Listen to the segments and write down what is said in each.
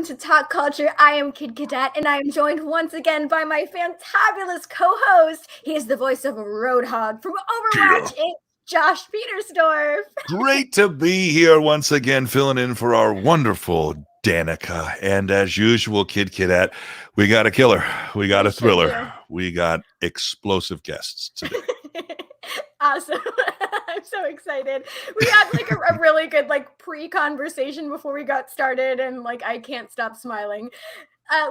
to Talk Culture. I am Kid Cadet, and I am joined once again by my fantabulous co-host. He is the voice of a Roadhog from Overwatch. It's Josh Petersdorf. Great to be here once again, filling in for our wonderful Danica. And as usual, Kid Cadet, we got a killer. We got a thriller. We got explosive guests today. Awesome. I'm so excited. We had like a really good like pre-conversation before we got started, and like I can't stop smiling.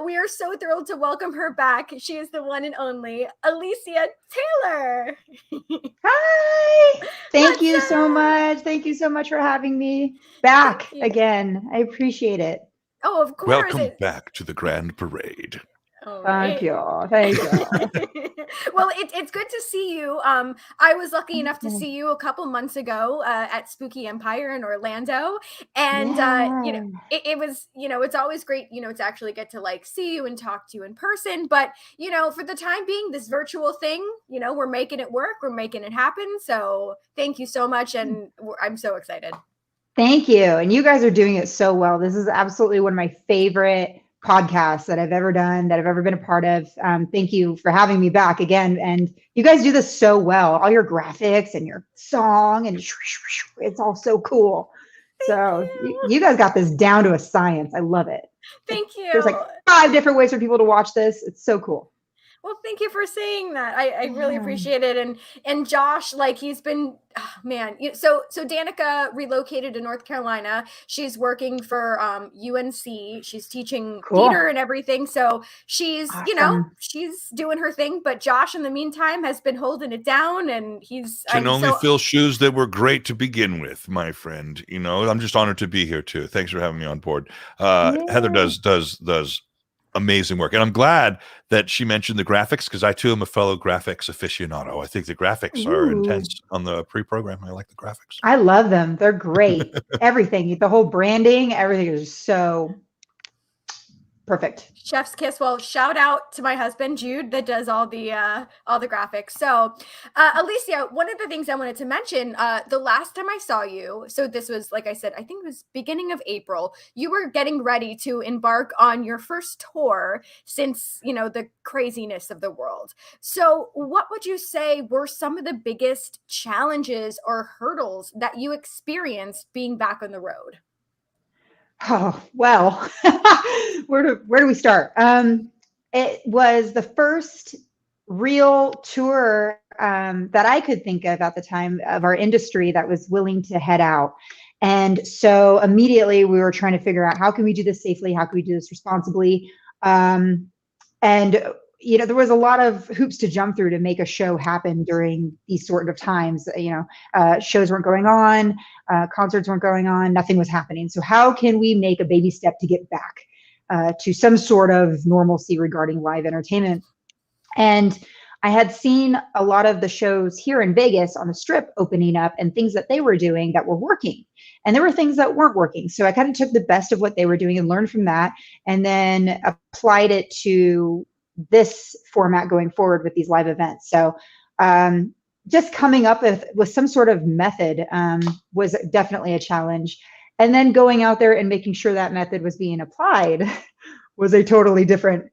We are so thrilled to welcome her back. She is the one and only Alicia Taylor. Hi. Thank you so much. Thank you so much for having me back again. I appreciate it. Oh, of course. Welcome back to the Grand Parade. Thank you. Thank you. Well, it's good to see you. I was lucky enough to see you a couple months ago at Spooky Empire in Orlando, and it was, it's always great, to actually get to like see you and talk to you in person. But for the time being, this virtual thing, we're making it work. We're making it happen. So thank you so much, and I'm so excited. Thank you, and you guys are doing it so well. This is absolutely one of my favorite podcasts that I've ever done, that I've ever been a part of. Thank you for having me back again. And you guys do this so well. All your graphics and your song, and it's all so cool. So you guys got this down to a science. I love it. Thank you. There's like 5 different ways for people to watch this. It's so cool. Well, thank you for saying that. I really appreciate it. And Josh, like he's been, So Danica relocated to North Carolina. She's working for UNC. She's teaching theater and everything. So she's, she's doing her thing. But Josh, in the meantime, has been holding it down, and he's can only fill shoes that were great to begin with, my friend. I'm just honored to be here too. Thanks for having me on board. Heather does amazing work, and I'm glad that she mentioned the graphics, because I too am a fellow graphics aficionado. I think the graphics are intense on the pre-program. I like the graphics. I love them. They're great. Everything, the whole branding, everything is so perfect. Chef's kiss. Well, shout out to my husband Jude that does all the graphics. So Alicia, one of the things I wanted to mention, the last time I saw you, so this was, like I said, I think it was beginning of April, you were getting ready to embark on your first tour since the craziness of the world. So what would you say were some of the biggest challenges or hurdles that you experienced being back on the road? Oh, well, where do we start? It was the first real tour that I could think of at the time of our industry that was willing to head out. And so immediately we were trying to figure out, how can we do this safely? How can we do this responsibly? And there was a lot of hoops to jump through to make a show happen during these sort of times. Shows weren't going on, concerts weren't going on, nothing was happening. So how can we make a baby step to get back to some sort of normalcy regarding live entertainment? And I had seen a lot of the shows here in Vegas on the Strip opening up, and things that they were doing that were working. And there were things that weren't working. So I kind of took the best of what they were doing and learned from that, and then applied it to this format going forward with these live events. So just coming up with some sort of method was definitely a challenge. And then going out there and making sure that method was being applied was a totally different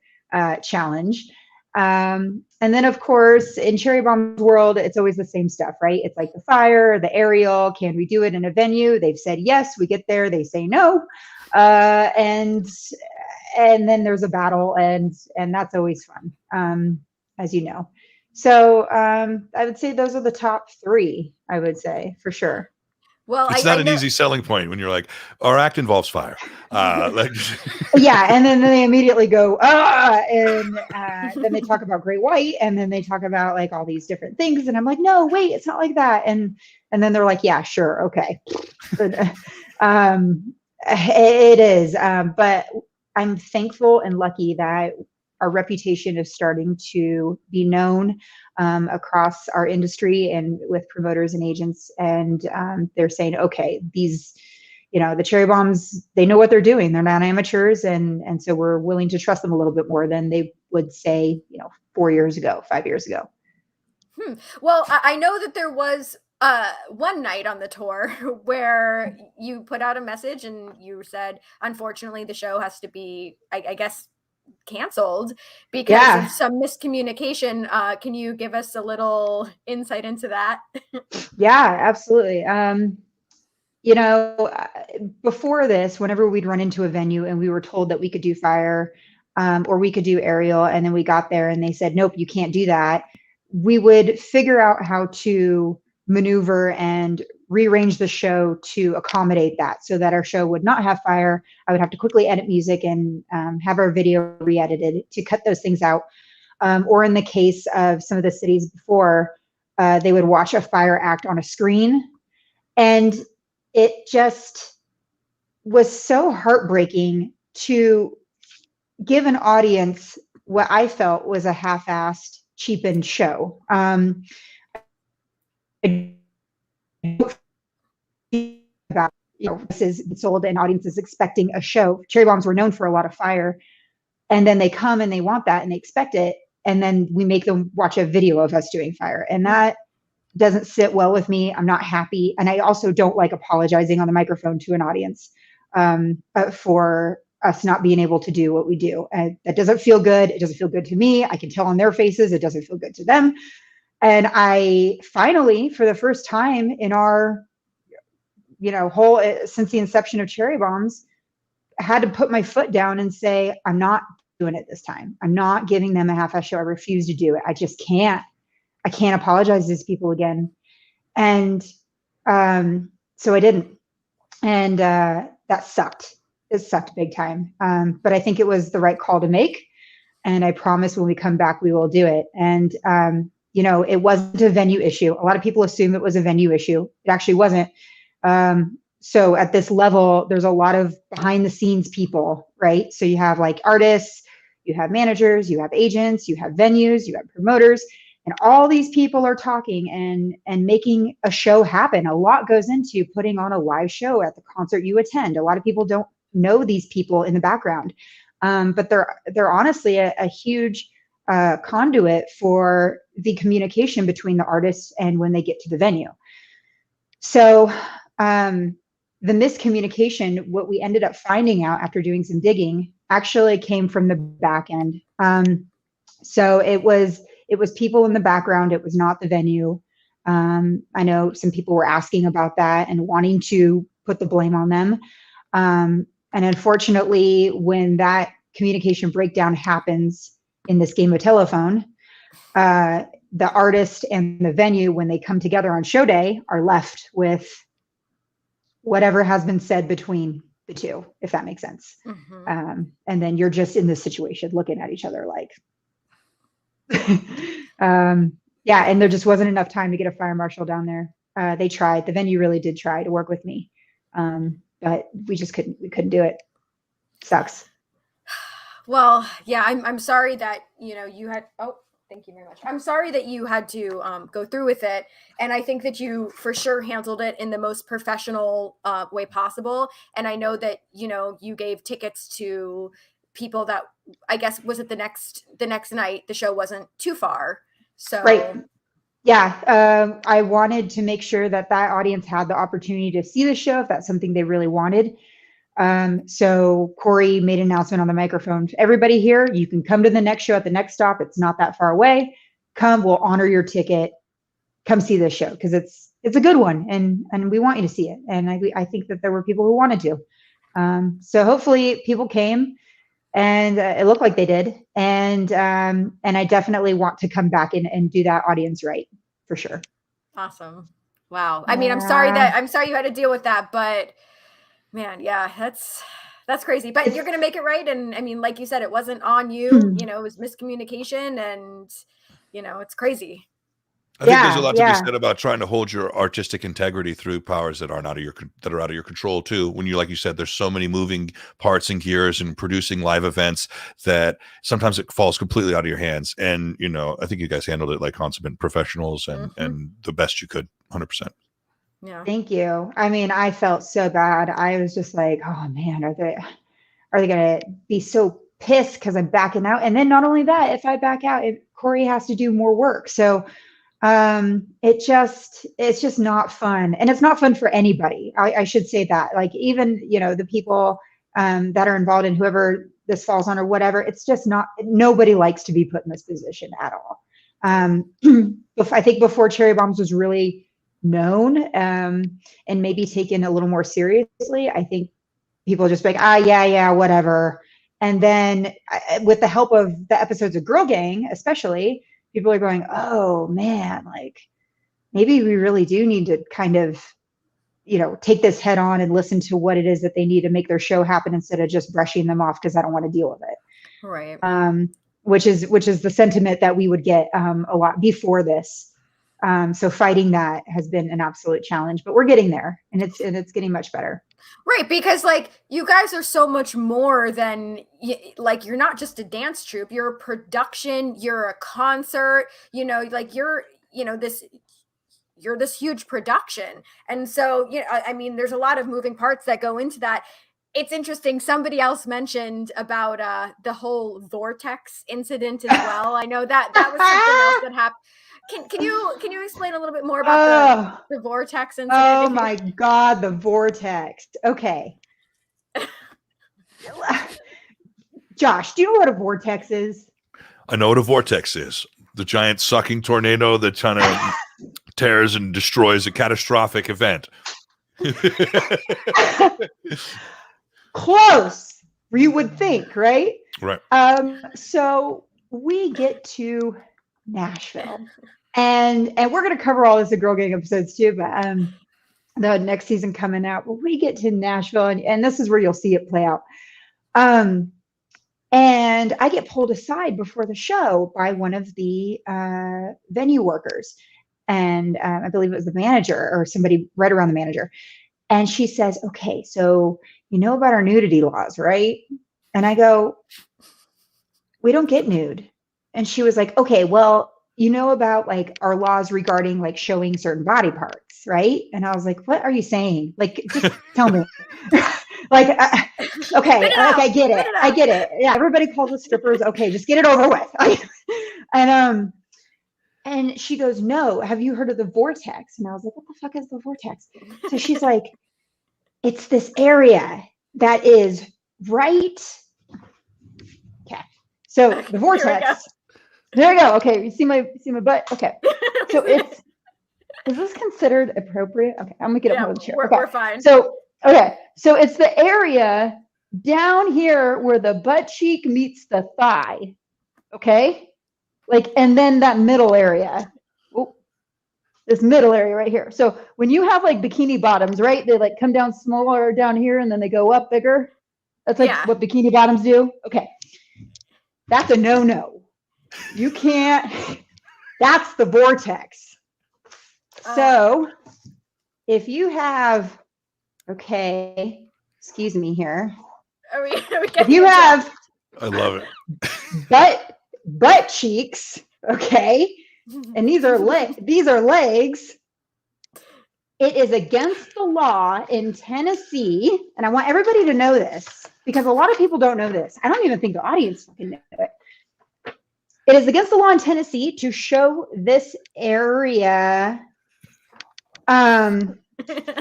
challenge. And then, of course, in Cherry Bomb's world, it's always the same stuff, right? It's like the fire, the aerial. Can we do it in a venue? They've said yes. We get there, they say no. And then there's a battle, and that's always fun, as you know. So I would say those are the top 3, I would say, for sure. Well, it's not an easy selling point when you're like, our act involves fire. Yeah, and then they immediately go, and then they talk about Great White, and then they talk about like all these different things, and I'm like, no, wait, it's not like that. And then they're like, yeah, sure, okay. It is, but I'm thankful and lucky that our reputation is starting to be known across our industry and with promoters and agents. And they're saying, okay, these, the Cherry Bombs, they know what they're doing. They're not amateurs. And so we're willing to trust them a little bit more than they would say, 4 years ago, 5 years ago. Well, I know that there was one night on the tour where you put out a message and you said, unfortunately, the show has to be, I guess, canceled because of some miscommunication. Can you give us a little insight into that? Yeah, absolutely. You know, before this, whenever we'd run into a venue and we were told that we could do fire, or we could do aerial, and then we got there and they said, nope, you can't do that, we would figure out how to maneuver and rearrange the show to accommodate that so that our show would not have fire. I would have to quickly edit music and have our video re-edited to cut those things out. Or in the case of some of the cities before, they would watch a fire act on a screen. And it just was so heartbreaking to give an audience what I felt was a half-assed, cheapened show. About, this is sold and audiences expecting a show. Cherry Bombs were known for a lot of fire, and then they come and they want that and they expect it, and then we make them watch a video of us doing fire, and that doesn't sit well with me. I'm not happy. And I also don't like apologizing on the microphone to an audience for us not being able to do what we do. And that doesn't feel good. It doesn't feel good to me. I can tell on their faces it doesn't feel good to them. And I finally, for the first time in our, whole, since the inception of Cherry Bombs, had to put my foot down and say, I'm not doing it this time. I'm not giving them a half-ass show. I refuse to do it. I just can't. I can't apologize to these people again. And so I didn't. And that sucked. It sucked big time. But I think it was the right call to make. And I promise when we come back, we will do it. And, it wasn't a venue issue. A lot of people assume it was a venue issue. It actually wasn't. So at this level, there's a lot of behind the scenes people, right? So you have like artists, you have managers, you have agents, you have venues, you have promoters. And all these people are talking and making a show happen. A lot goes into putting on a live show at the concert you attend. A lot of people don't know these people in the background, but they're honestly a huge conduit for the communication between the artists and when they get to the venue. So the miscommunication, what we ended up finding out after doing some digging, actually came from the back end. So it was people in the background. It was not the venue. I know some people were asking about that and wanting to put the blame on them. And unfortunately, when that communication breakdown happens in this game of telephone, the artist and the venue, when they come together on show day, are left with whatever has been said between the two, if that makes sense. Mm-hmm. And then you're just in this situation looking at each other like, yeah, and there just wasn't enough time to get a fire marshal down there. They tried. The venue really did try to work with me, but we just couldn't do it. Sucks. Well, yeah, I'm sorry that you had. Oh, thank you very much. I'm sorry that you had to go through with it, and I think that you for sure handled it in the most professional way possible. And I know that you gave tickets to people that I guess was it the next night. The show wasn't too far, so right. Yeah, I wanted to make sure that audience had the opportunity to see the show if that's something they really wanted. So Corey made an announcement on the microphone. Everybody here, you can come to the next show at the next stop. It's not that far away. Come, we'll honor your ticket. Come see this show because it's a good one, and we want you to see it. And I think that there were people who wanted to. So hopefully people came, and it looked like they did. And I definitely want to come back and do that audience right for sure. Awesome. Wow. I mean, I'm sorry you had to deal with that, but man, yeah, that's crazy. But you're gonna make it right. And I mean, like you said, it wasn't on you. It was miscommunication, and it's crazy. I think there's a lot to be said about trying to hold your artistic integrity through powers that are out of your control too. When like you said, there's so many moving parts and gears and producing live events that sometimes it falls completely out of your hands. And I think you guys handled it like consummate professionals and the best you could, 100%. Yeah. Thank you. I mean, I felt so bad. I was just like, oh man, are they going to be so pissed because I'm backing out? And then not only that, if I back out, Corey has to do more work. So it's just not fun, and it's not fun for anybody. I should say that, like, even, the people that are involved in whoever this falls on or whatever, it's just not, nobody likes to be put in this position at all. I think before Cherry Bombs was really known, and maybe taken a little more seriously, I think people just like, yeah, whatever. And then with the help of the episodes of Girl Gang, especially, people are going, oh man, like maybe we really do need to kind of, take this head on and listen to what it is that they need to make their show happen, instead of just brushing them off because I don't want to deal with it. Right. Which is the sentiment that we would get a lot before this. So fighting that has been an absolute challenge, but we're getting there, and it's getting much better. Right, because like you guys are so much more than, like, you're not just a dance troupe, you're a production, you're a concert, like you're this huge production. And so, I mean, there's a lot of moving parts that go into that. It's interesting. Somebody else mentioned about the whole vortex incident as well. I know that was something else that happened. Can you explain a little bit more about the vortex incident? Oh my God, the vortex. Okay. Josh, do you know what a vortex is? I know what a vortex is. The giant sucking tornado that kind of tears and destroys a catastrophic event. Close, you would think, right? Right. So we get to Nashville, and we're going to cover all this in Girl Gang episodes too, but the next season coming out. But we get to Nashville, and this is where you'll see it play out. And I get pulled aside before the show by one of the venue workers, and I believe it was the manager or somebody right around the manager. And she says, okay, so you know about our nudity laws, right? And I go, we don't get nude. And she was like, okay, well, you know about like our laws regarding like showing certain body parts, right? And I was like, what are you saying? Like, just tell me. Like, okay, like, I get it. Yeah, everybody calls us strippers. Okay, just get it over with. And she goes, no, have you heard of the vortex? And I was like, what the fuck is the vortex? So she's like, it's this area that is right. Okay, so the vortex. There we go. Okay, you see my butt. Okay, so is this considered appropriate? Okay, I'm gonna get up on the chair. We're fine. So it's the area down here where the butt cheek meets the thigh. Okay, like, and then that middle area. This middle area right here. So when you have like bikini bottoms, right? They like come down smaller down here and then they go up bigger. That's like what bikini bottoms do. Okay, that's a no-no. You can't. That's the vortex. So if you have, okay, excuse me here. If you have, I love it. Butt cheeks, okay, and these are legs. It is against the law in Tennessee, and I want everybody to know this because a lot of people don't know this. I don't even think the audience fucking know it. It is against the law in Tennessee to show this area,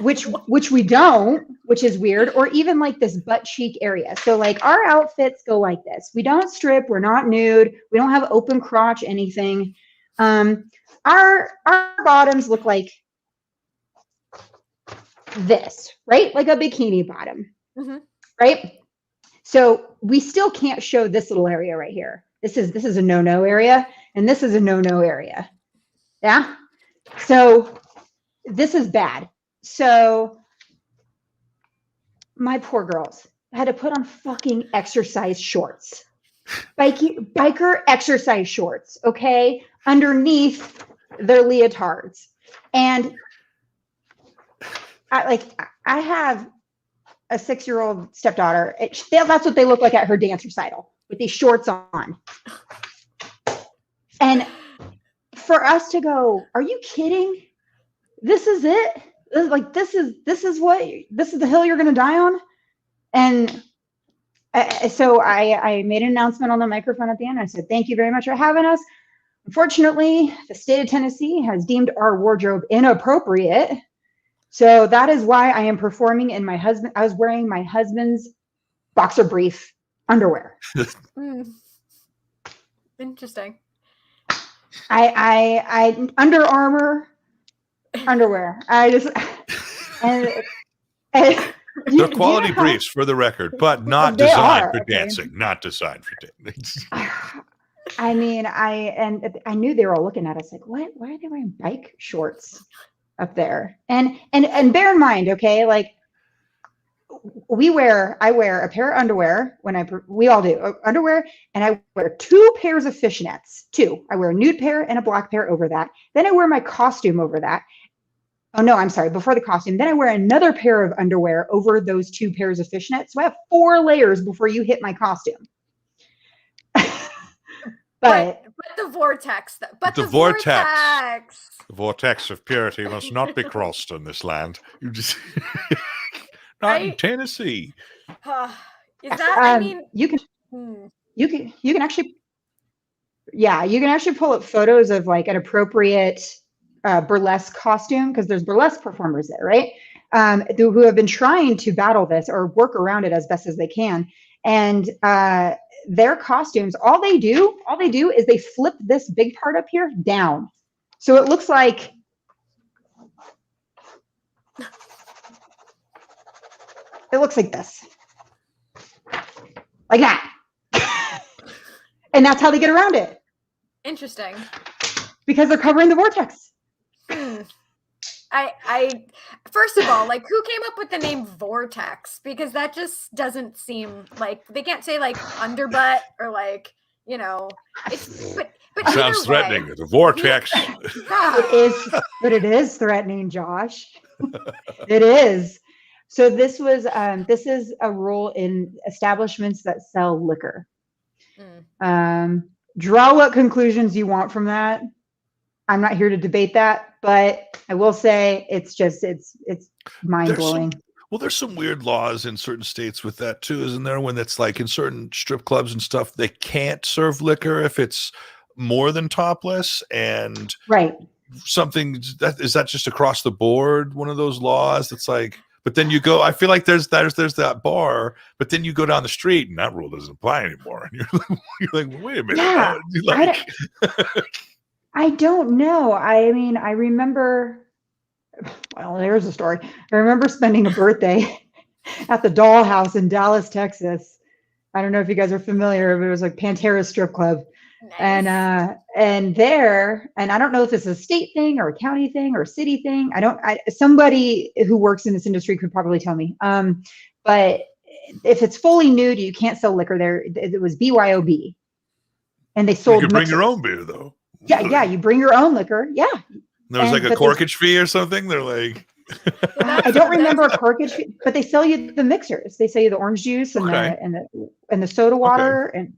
which we don't, which is weird, or even like this butt cheek area. So like our outfits go like this. We don't strip. We're not nude. We don't have open crotch, anything. Our bottoms look like this, right? Like a bikini bottom, right? So we still can't show this little area right here. This is a no-no area, and this is a no-no area. Yeah. So this is bad. So my poor girls had to put on fucking exercise shorts, biker exercise shorts, okay, underneath their leotards. And I have a 6-year-old stepdaughter. That's what they look like at her dance recital with these shorts on. And for us to go, are you kidding? This is it? This is the hill you're going to die on? And so I made an announcement on the microphone at the end. I said, thank you very much for having us. Unfortunately, the state of Tennessee has deemed our wardrobe inappropriate. So that is why I am performing in I was wearing my husband's boxer brief underwear. Interesting. I Under Armour underwear. I just, and they're quality briefs for the record, but not designed for dancing. Not designed for dancing. I mean, I knew they were all looking at us like, what? Why are they wearing bike shorts up there? And bear in mind, okay, like I wear a pair of underwear we all do underwear, and I wear 2 pairs of fishnets. 2. I wear a nude pair and a black pair over that. Then I wear my costume over that. Oh no, I'm sorry. Before the costume, then I wear another pair of underwear over those 2 pairs of fishnets. So I have 4 layers before you hit my costume. But the vortex. But the vortex of purity must not be crossed in this land. You just not in Tennessee. Is that? I mean, you can actually, yeah, you can actually pull up photos of like an appropriate burlesque costume, because there's burlesque performers there, right? Who have been trying to battle this or work around it as best as they can, and their costumes, all they do is they flip this big part up here down, so it looks like this, like that. And that's how they get around it. Interesting. Because they're covering the vortex. I first of all, like, who came up with the name vortex? Because that just doesn't seem like, they can't say like underbutt or like, you know, it's but sounds threatening. The vortex. It is threatening, Josh. It is. So this is a rule in establishments that sell liquor. Draw what conclusions you want from that. I'm not here to debate that, but I will say it's mind blowing. There's some weird laws in certain states with that too, isn't there? When it's like in certain strip clubs and stuff, they can't serve liquor if it's more than topless, and right. Something is that just across the board, one of those laws that's like, but then you go, I feel like there's that bar, but then you go down the street and that rule doesn't apply anymore. And you're like, wait a minute. Yeah, I don't know. I mean, I remember, well, there's a story. I remember spending a birthday at the Dollhouse in Dallas, Texas. I don't know if you guys are familiar, but it was like Pantera strip club. Nice. And there, and I don't know if it's a state thing or a county thing or a city thing. Somebody who works in this industry could probably tell me. But if it's fully nude, you can't sell liquor there. It was BYOB. And they sold. You can bring your own beer though. Yeah, you bring your own liquor. Yeah. There's like a corkage fee or something. They're like, I don't remember a corkage fee, but they sell you the mixers. They sell you the orange juice and the soda water, and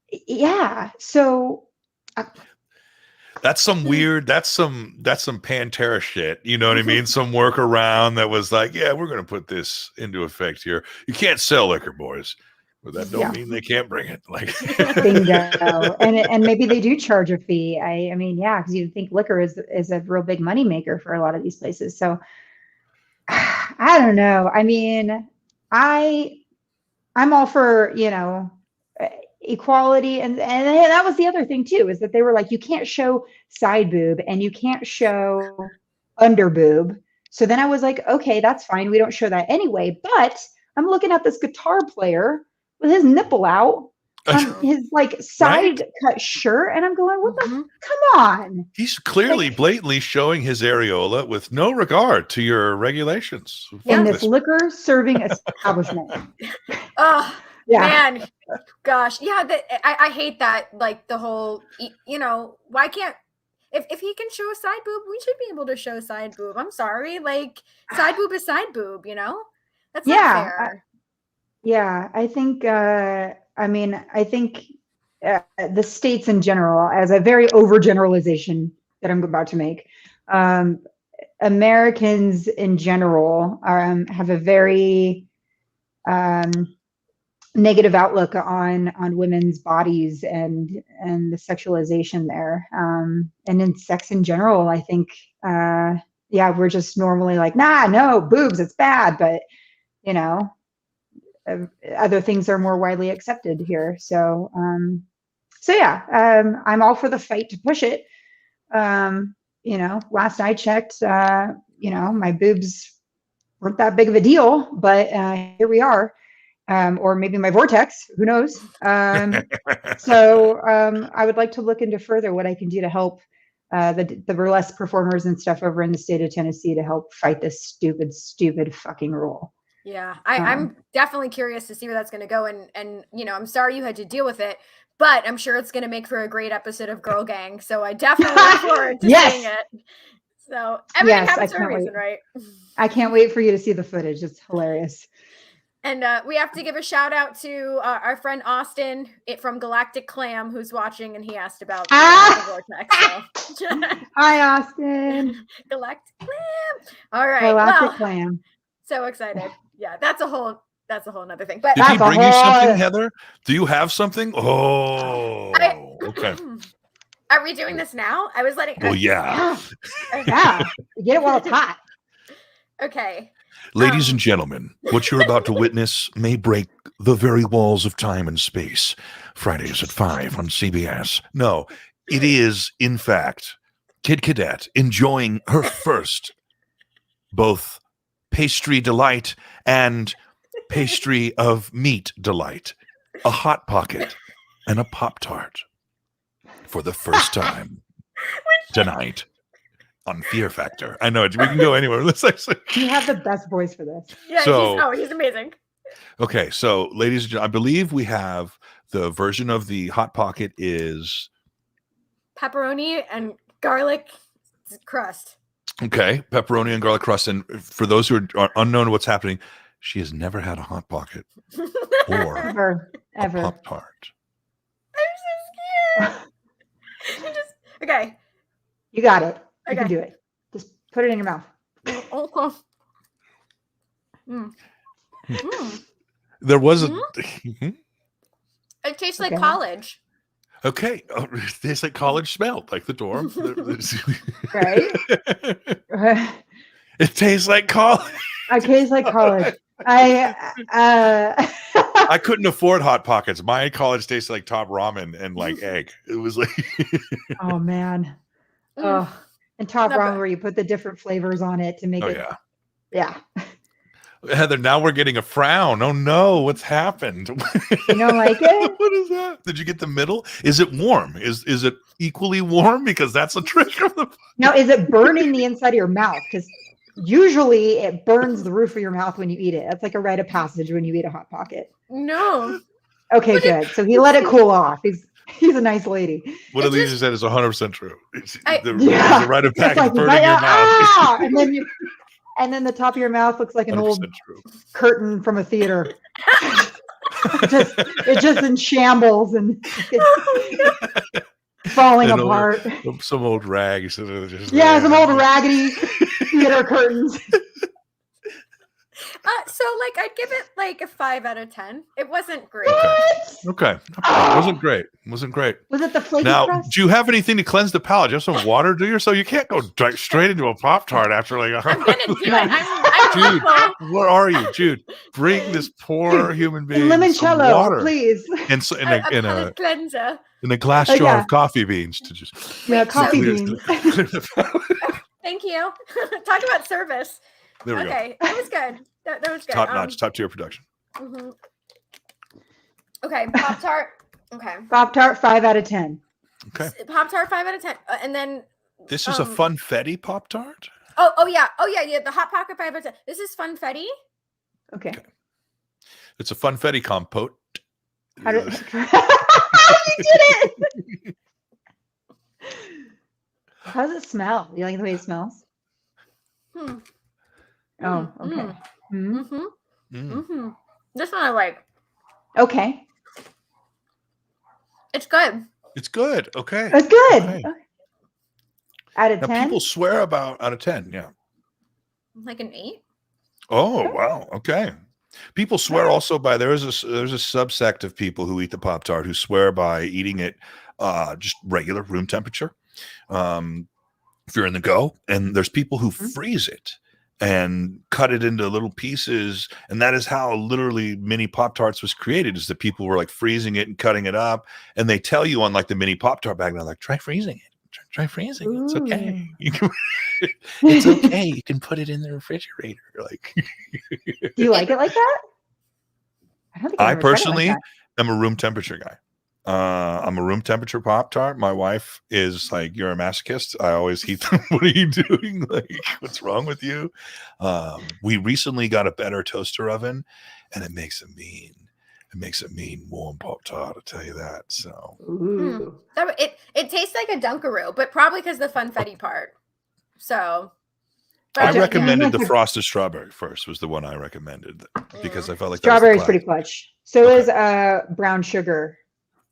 yeah. So that's some weird. That's some Pantera shit. You know what I mean? Some workaround that was like, yeah, we're going to put this into effect here. You can't sell liquor, boys. But that don't mean they can't bring it. Like, bingo. And maybe they do charge a fee. I mean, yeah, because you think liquor is a real big money maker for a lot of these places. So I don't know. I mean, I'm all for, equality, and that was the other thing too, is that they were like, you can't show side boob and you can't show under boob. So then I was like, okay, that's fine. We don't show that anyway. But I'm looking at this guitar player with his nipple out on his like side cut shirt, and I'm going, what the come on. He's clearly blatantly showing his areola with no regard to your regulations. In this liquor serving establishment. Oh, man. Gosh. Yeah, I hate that, like the whole, why can't, if he can show a side boob, we should be able to show side boob. I'm sorry. Like, side boob is side boob, That's not fair. Yeah, I think, I think the states in general, as a very overgeneralization that I'm about to make, Americans in general have a very, negative outlook on women's bodies and the sexualization there, and in sex in general. I think we're just normally like, nah, no boobs, it's bad, but you know, other things are more widely accepted here. So I'm all for the fight to push it. Last I checked, my boobs weren't that big of a deal, but here we are. Or maybe my vortex, who knows? So I would like to look into further what I can do to help the burlesque performers and stuff over in the state of Tennessee to help fight this stupid fucking rule. Yeah, I'm definitely curious to see where that's going to go. And I'm sorry you had to deal with it, but I'm sure it's going to make for a great episode of Girl Gang. So I definitely look forward to seeing it. So everything happens for a reason, right? I can't wait for you to see the footage. It's hilarious. And we have to give a shout out to our friend Austin from Galactic Clam, who's watching, and he asked about the vortex. So. Hi, Austin. Galactic Clam. All right. Galactic Clam. So excited. Yeah, that's a whole nother thing. But did he bring you something, Heather? Do you have something? Oh, okay. Are we doing this now? I was letting. Well, yeah. Yeah. Get it while it's hot. Okay. Ladies and gentlemen, what you're about to witness may break the very walls of time and space. Fridays at 5 on CBS. No, it is, in fact, Kid Cadet enjoying her first both pastry delight and pastry of meat delight. A Hot Pocket and a Pop-Tart for the first time tonight. On Fear Factor. I know it. We can go anywhere. Let's actually. You have the best voice for this. Yeah, he's amazing. Okay, so ladies and gentlemen, I believe we have the version of the Hot Pocket is pepperoni and garlic crust. Okay, pepperoni and garlic crust. And for those who are unknown to what's happening, she has never had a Hot Pocket or ever. a Pop-Tart. I'm so scared. Okay. You got it. You Okay. can do it. Just put it in your mouth. Okay. There was a. It tastes like college. Okay, it tastes like college smelled, like the dorm. Right? It tastes like college. It tastes like college. I couldn't afford Hot Pockets. My college tasted like Top Ramen and like egg. It was like. Oh man. Oh. And Top Ramen, where you put the different flavors on it to make it. Yeah. Heather, now we're getting a frown. Oh no, what's happened? You don't like it? What is that? Did you get the middle? Is it warm? Is it equally warm? Because that's a trick of the. Now, is it burning the inside of your mouth? Because usually it burns the roof of your mouth when you eat it. That's like a rite of passage when you eat a Hot Pocket. No. Okay, good. So he let it cool off. He's a nice lady. What Alicia said is 100% true. The rite of It's passage burning your mouth. And then the top of your mouth looks like an old curtain from a theater. It's just in shambles and falling apart. Some old rags. Some old raggedy theater curtains. So I'd give it like a 5 out of 10. It wasn't great. Okay. It wasn't great. Was it the flaky crust? Do you have anything to cleanse the palate? Do you have some water, do you? So you can't go straight into a Pop-Tart after like I'm gonna do it. Jude, where are you? Jude, bring this poor human being limoncello, some water. Please. And so in a cleanser. In a glass jar of coffee beans to just coffee beans. Thank you. Talk about service. There we go. Okay, that was good. That was good. Top notch, top tier production. Mm-hmm. Okay, Pop-Tart. Okay. Pop-Tart, 5 out of 10. Okay. Pop-Tart, 5 out of 10. And then this is a funfetti Pop-Tart? Oh yeah. The Hot Pocket 5 out of 10. This is funfetti. Okay. It's a funfetti compote. How did you did it? How does it smell? You like the way it smells? Oh, okay. This one I like. Okay. It's good. It's good. Okay. It's good. Okay. Out of 10? Now, people swear about out of 10. Yeah. Like an 8. Oh, wow. Okay. People swear also by there's a subsect of people who eat the Pop-Tart who swear by eating it just regular room temperature. If you're in the go, and there's people who freeze it and cut it into little pieces, and that is how literally mini Pop-Tarts was created, is that people were like freezing it and cutting it up, and they tell you on like the mini Pop-Tart bag, they're like, try freezing it, try freezing it. It's okay. You can, it's okay. You can put it in the refrigerator. Like, do you like it like that? I don't think I personally am a room temperature guy. I'm a room temperature Pop-Tart. My wife is like, you're a masochist. I always heat them. What are you doing? Like, what's wrong with you? We recently got a better toaster oven, and it makes a mean warm Pop-Tart, I'll tell you that. So it tastes like a Dunkaroo, but probably because the funfetti part. So I recommended the frosted strawberry first, was the one I recommended, because I felt like strawberry is pretty clutch. So is brown sugar.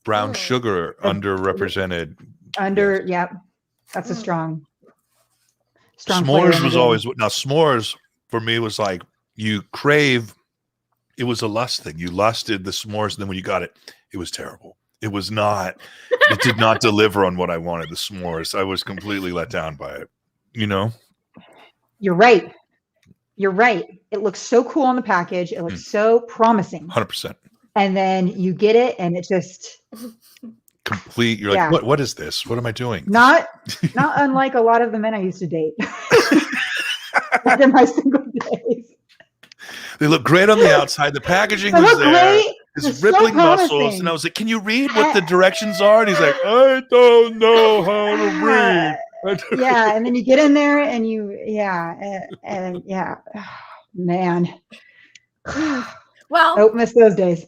Brown sugar, underrepresented. Yep. That's a strong S'mores was always, now s'mores for me was like, you crave, it was a lust thing. You lusted the s'mores, and then when you got it, it was terrible. It was not, it did not deliver on what I wanted, the s'mores. I was completely let down by it, you know? You're right. It looks so cool on the package. It looks so promising. 100%. And then you get it, and it just complete. You're like, what is this? What am I doing? Not unlike a lot of the men I used to date. In my single days. They look great on the outside. The packaging was there. His rippling muscles, and I was like, "Can you read what the directions are?" And he's like, "I don't know how to read." Yeah, and then you get in there, and man. Well, don't miss those days.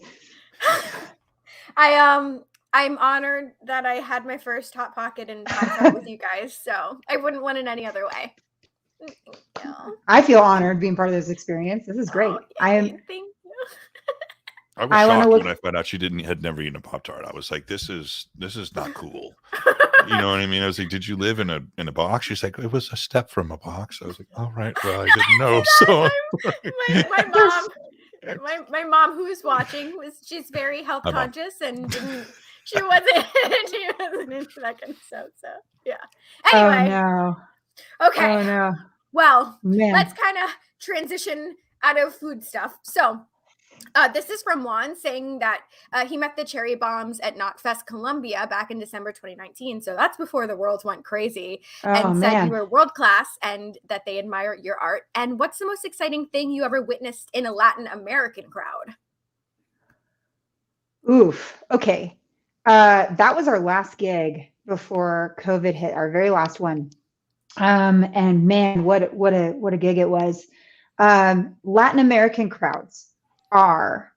I'm honored that I had my first Hot Pocket and Pop-Tart with you guys, so I wouldn't want it any other way. I feel honored being part of this experience. This is great. Thank you. I was shocked when I found out she had never eaten a Pop-Tart. I was like, this is not cool. You know what I mean? I was like, did you live in a box? She's like, it was a step from a box. I was like, all right, well, I didn't know. So my mom, who is watching, she's very health conscious, and she wasn't into that kind of stuff. So yeah. Anyway. Oh no. Okay. Oh no. Well, let's kind of transition out of food stuff. So this is from Juan saying that he met the Cherry Bombs at Knotfest Columbia back in December 2019. So that's before the world went crazy, and said you were world class and that they admire your art. And what's the most exciting thing you ever witnessed in a Latin American crowd? Oof. Okay. That was our last gig before COVID hit, our very last one. And man, what a gig it was. Latin American crowds are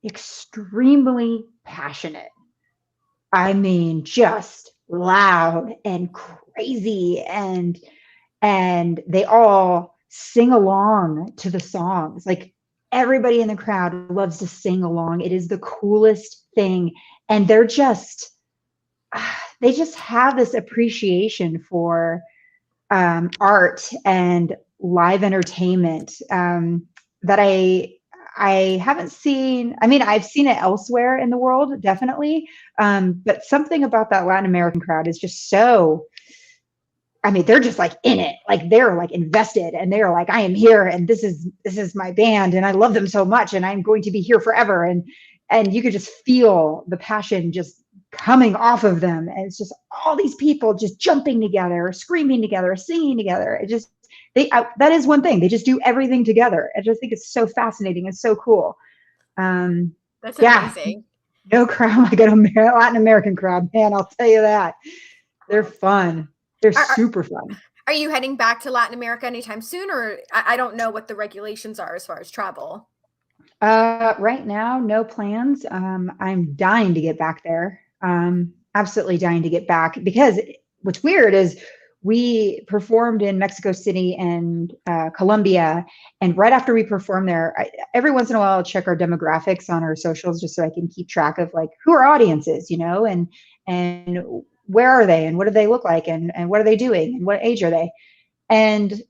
extremely passionate. I mean, just loud and crazy, and they all sing along to the songs. Like, everybody in the crowd loves to sing along. It is the coolest thing. And they just have this appreciation for art and live entertainment that I haven't seen. I mean, I've seen it elsewhere in the world, definitely. But something about that Latin American crowd is just so, I mean, they're just like in it, like they're like invested, and they're like, I am here, and this is my band, and I love them so much, and I'm going to be here forever. And you could just feel the passion just coming off of them. And it's just all these people just jumping together, screaming together, singing together. That is one thing. They just do everything together. I just think it's so fascinating. It's so cool. That's amazing. No crowd like a Latin American crowd, man. I'll tell you that. They're fun. They're super fun. Are you heading back to Latin America anytime soon, or I don't know what the regulations are as far as travel? Right now, no plans. I'm dying to get back there. Absolutely dying to get back, because what's weird is we performed in Mexico City and Colombia, and right after we performed there, every once in a while I'll check our demographics on our socials just so I can keep track of like who our audience is, you know, and where are they, and what do they look like, and what are they doing, and what age are they. And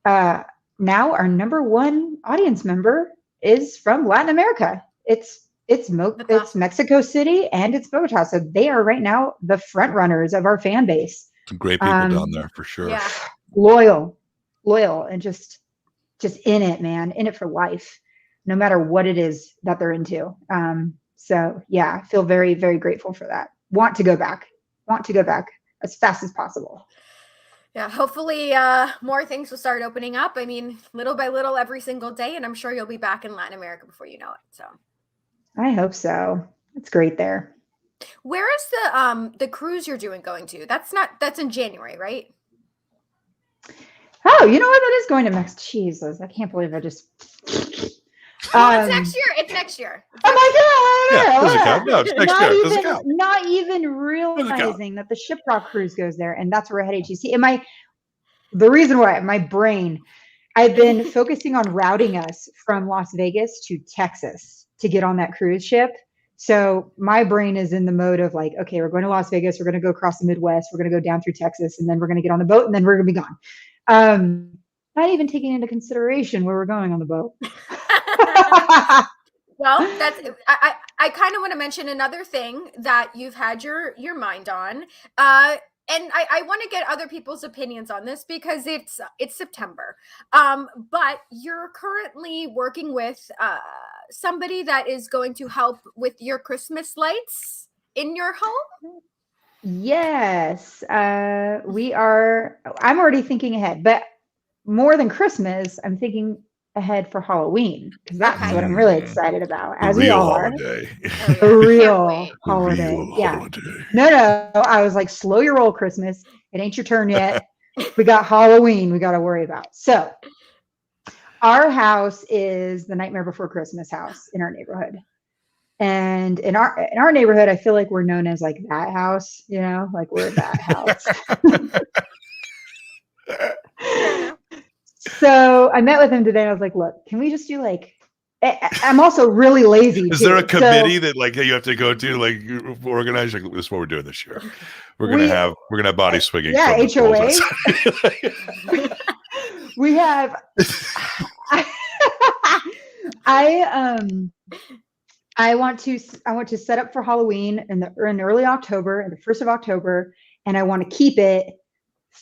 now our number one audience member is from Latin America. It's awesome. Mexico City and it's Bogota. So they are right now the front runners of our fan base. Some great people down there for sure. Yeah. Loyal, and just in it, man, in it for life, no matter what it is that they're into. So yeah, I feel very, very grateful for that. Want to go back as fast as possible. Yeah, hopefully more things will start opening up. I mean, little by little every single day, and I'm sure you'll be back in Latin America before you know it. So I hope so. It's great there. where is the cruise you're going to? That's in January, right? Oh, you know what? That is going to Mexico. Jesus, I can't believe I just. Oh, it's next year. It's next year. Oh my God! Yeah, doesn't count. No, it's next year. Doesn't count. Not even realizing that the Shiprock cruise goes there, and that's where I had HEC. The reason why my brain, I've been focusing on routing us from Las Vegas to Texas to get on that cruise ship. So my brain is in the mode of like, okay, we're going to Las Vegas. We're going to go across the Midwest. We're going to go down through Texas, and then we're going to get on the boat, and then we're going to be gone. Not even taking into consideration where we're going on the boat. Well, I kind of want to mention another thing that you've had your mind on. And I want to get other people's opinions on this because it's September. But you're currently working with somebody that is going to help with your Christmas lights in your home. Yes, we are. I'm already thinking ahead, but more than Christmas, I'm thinking ahead for Halloween because that's what I'm really excited about. As we all are. A real holiday. Yeah. No. I was like, slow your roll, Christmas. It ain't your turn yet. We got Halloween we got to worry about. So our house is the Nightmare Before Christmas house in our neighborhood. And in our neighborhood, I feel like we're known as like that house, like we're that house. So I met with him today. And I was like, look, can we just do like, I'm also really lazy. Is there a committee that like you have to go to, like organize? Like, this is what we're doing this year. We're gonna have body swinging. Yeah, HOA. We have. I want to set up for Halloween in early October, in the 1st of October, and I want to keep it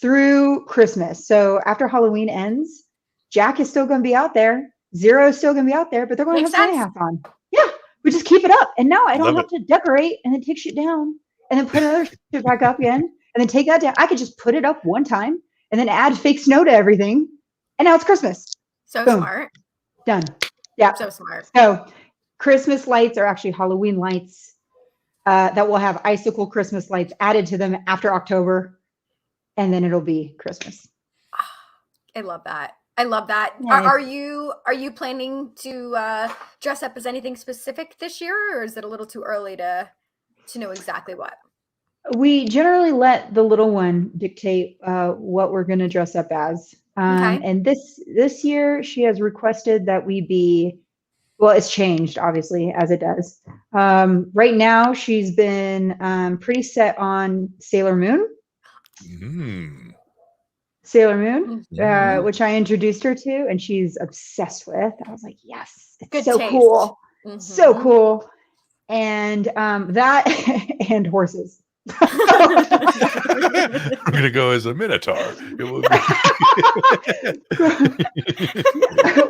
through Christmas. So after Halloween ends, Jack is still going to be out there. Zero is still going to be out there, but they're going to have Santa hats on. Yeah, we just keep it up. And now I don't have to decorate and then take shit down and then put another shit back up again and then take that down. I could just put it up one time and then add fake snow to everything. And now it's Christmas. So boom. Smart. Done. Yeah. So smart. So Christmas lights are actually Halloween lights that will have icicle Christmas lights added to them after October. And then it'll be Christmas. I love that. Yeah. Are you planning to dress up as anything specific this year, or is it a little too early to know exactly what? We generally let the little one dictate what we're going to dress up as. Okay. And this year she has requested that we be, well, it's changed obviously as it does. Right now she's been pretty set on Sailor Moon. Sailor Moon, which I introduced her to, and she's obsessed with. I was like, yes, it's so cool. So cool. And that and horses. We're gonna go as a minotaur.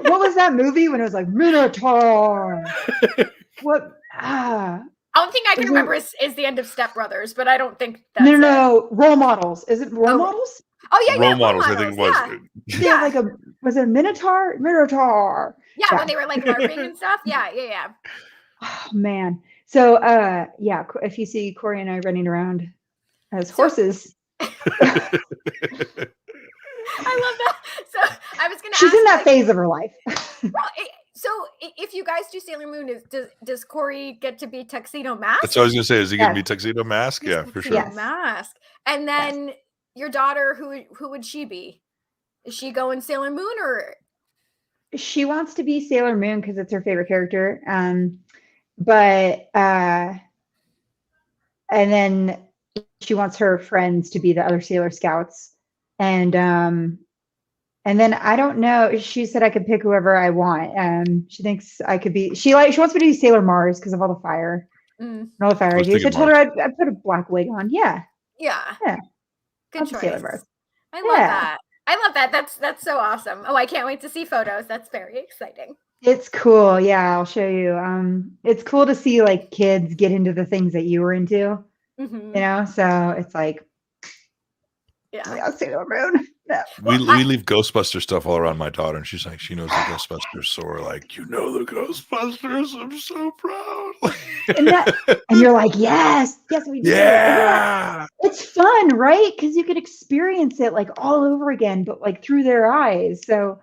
What was that movie when it was like Minotaur? What? Only thing I can remember is the end of Step Brothers, but I don't think that's no. Role Models. Is it Role Models? Oh yeah, Role Models. I think it was. Yeah, like was it a Minotaur? Minotaur. Yeah, when they were like LARPing and stuff. Yeah. Oh man. So yeah, if you see Corey and I running around as horses. I love that. So I was gonna She's in that phase of her life. So if you guys do Sailor Moon, does Corey get to be Tuxedo Mask? That's what I was gonna say. Is he gonna be Tuxedo Mask? Yeah, for sure. Yes. Mask. And then your daughter, who would she be? Is she going Sailor Moon or? She wants to be Sailor Moon because it's her favorite character. But and then she wants her friends to be the other Sailor Scouts, and And then I don't know. She said I could pick whoever I want. She thinks I could be. She wants me to be Sailor Mars because of all the fire and all the fire I do. So I told her I'd put a black wig on. Yeah. Yeah. Good choice. Sailor Mars. I love that. I love that. That's so awesome. Oh, I can't wait to see photos. That's very exciting. It's cool. Yeah, I'll show you. It's cool to see like kids get into the things that you were into. You know, so it's like, yeah, Sailor Moon. Yeah. We leave Ghostbuster stuff all around my daughter, and she's like, she knows the Ghostbusters. So we're like, you know the Ghostbusters. I'm so proud. and you're like, yes, we do. Yeah. It's fun, right? Because you can experience it like all over again, but like through their eyes. So,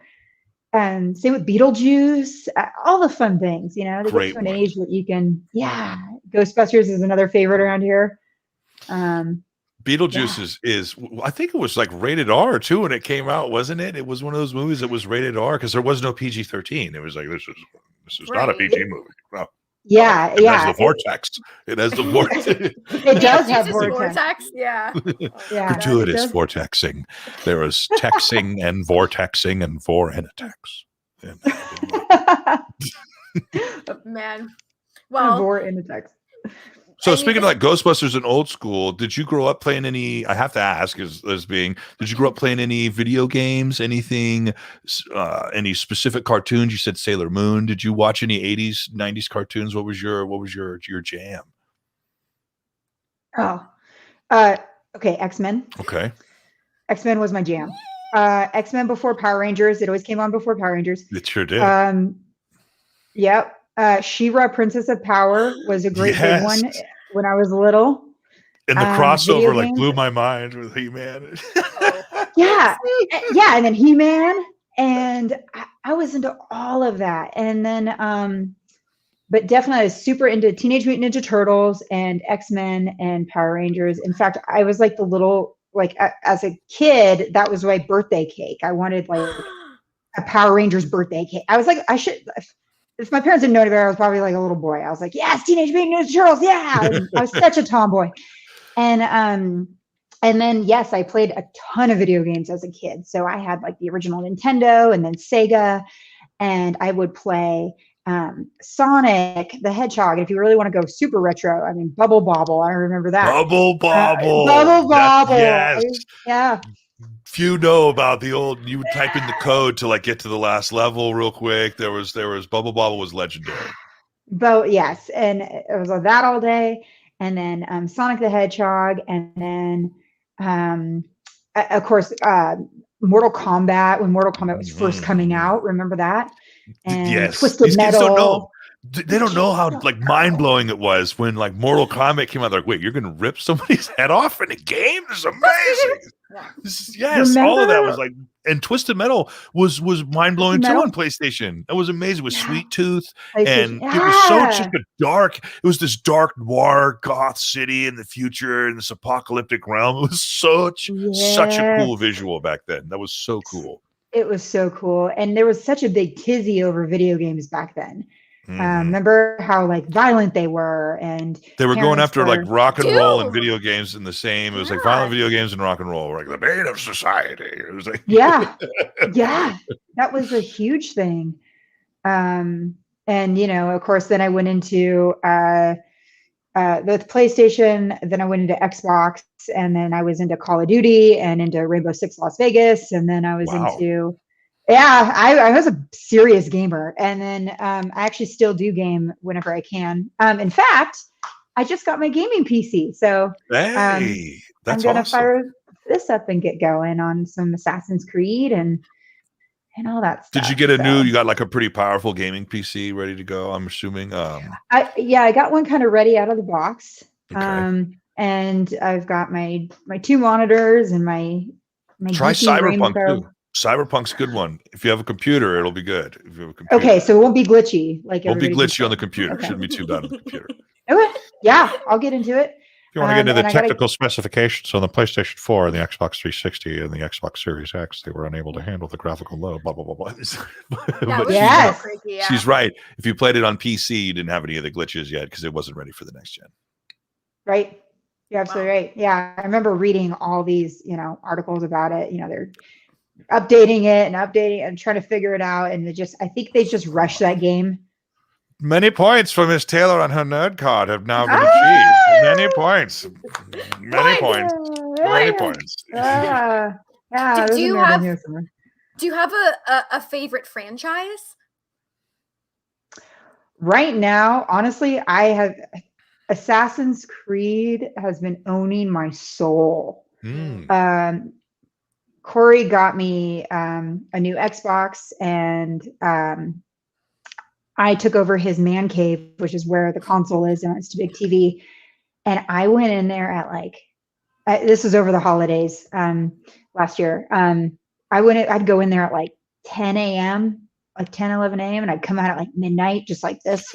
same with Beetlejuice, all the fun things, you know, they get to an age that you can, Ghostbusters is another favorite around here. Beetlejuice is I think it was like rated R too when it came out, wasn't it? It was one of those movies that was rated R because there was no PG-13. It was like, this is not a PG movie. No. It has the vortex. It has the vortex. It does have vortex. Yeah. Gratuitous vortexing. There was texing and vortexing and vor-in-a-tex. Man. Well, vor-in-a-tex. So speaking of like Ghostbusters and old school, did you grow up playing any? I have to ask, did you grow up playing any video games? Anything? Any specific cartoons? You said Sailor Moon. Did you watch any 80s, 90s cartoons? What was your jam? Okay, X-Men. Okay, X-Men was my jam. X-Men before Power Rangers. It always came on before Power Rangers. It sure did. Yep. She-Ra, Princess of Power was a great big one when I was little. And the crossover like blew my mind with He-Man. yeah. And then He-Man. And I was into all of that. And then, but definitely I was super into Teenage Mutant Ninja Turtles and X-Men and Power Rangers. In fact, I was like as a kid, that was my birthday cake. I wanted like a Power Rangers birthday cake. I was like, if my parents didn't know any better, I was probably like a little boy. I was like, yes, Teenage Mutant Ninja Turtles. Yeah. I was such a tomboy. And then, yes, I played a ton of video games as a kid. So I had like the original Nintendo and then Sega, and I would play Sonic the Hedgehog. If you really want to go super retro, I mean, Bubble Bobble. I remember that. Bubble Bobble. Bubble Bobble. Yes. Yeah. Few know about the old. You would type in the code to like get to the last level real quick. There was Bubble Bobble was legendary. But yes, and it was that all day, and then Sonic the Hedgehog, and then of course Mortal Kombat when Mortal Kombat was first coming out. Remember that? And yes, Twisted these Metal. kids don't know. They don't know how like mind blowing it was when like Mortal Kombat came out. They're like, wait, you're gonna rip somebody's head off in a game? This is amazing. Yes, Remember? all of that was like, and Twisted Metal was mind blowing too on PlayStation. That was amazing with Sweet Tooth, and it was so just a dark. It was this dark noir goth city in the future in this apocalyptic realm. It was such a cool visual back then. That was so cool. It was so cool, and there was such a big tizzy over video games back then. Remember how like violent they were, and they were going after like rock and roll and video games in the same. It was like violent video games and rock and roll were like the bane of society. It was like that was a huge thing. And you know, of course, then I went into the PlayStation. Then I went into Xbox, and then I was into Call of Duty and into Rainbow Six Las Vegas, and then I was into. Yeah, I was a serious gamer, and then I actually still do game whenever I can. In fact, I just got my gaming PC, so hey, I'm gonna fire this up and get going on some Assassin's Creed and all that stuff. Did you get you got like a pretty powerful gaming PC ready to go? I'm assuming. I got one kind of ready out of the box. Okay. And I've got my 2 monitors and my try Cyberpunk too. Cyberpunk's a good one. If you have a computer, it'll be good. If you have a computer. Okay, so it won't be glitchy. Like won't be glitchy on the computer. Okay. Shouldn't be too bad on the computer. Okay. Yeah, I'll get into it. If you want to get into the technical specifications on the PlayStation 4 and the Xbox 360 and the Xbox Series X, they were unable to handle the graphical load. Blah blah blah blah. She's right. If you played it on PC, you didn't have any of the glitches yet because it wasn't ready for the next gen. Right. You're absolutely right. Yeah, I remember reading all these, articles about it. They're updating it and updating and trying to figure it out. And I think they just rushed that game. Many points for Miss Taylor on her nerd card have now been achieved. Many points. Many points. Many points. Yeah. Do you have a favorite franchise? Right now, honestly, I have Assassin's Creed has been owning my soul. Corey got me a new Xbox, and I took over his man cave, which is where the console is, and it's a big TV. And I went in there at this was over the holidays last year. I'd go in there at like 10 a.m., like 10, 11 a.m., and I'd come out at like midnight, just like this.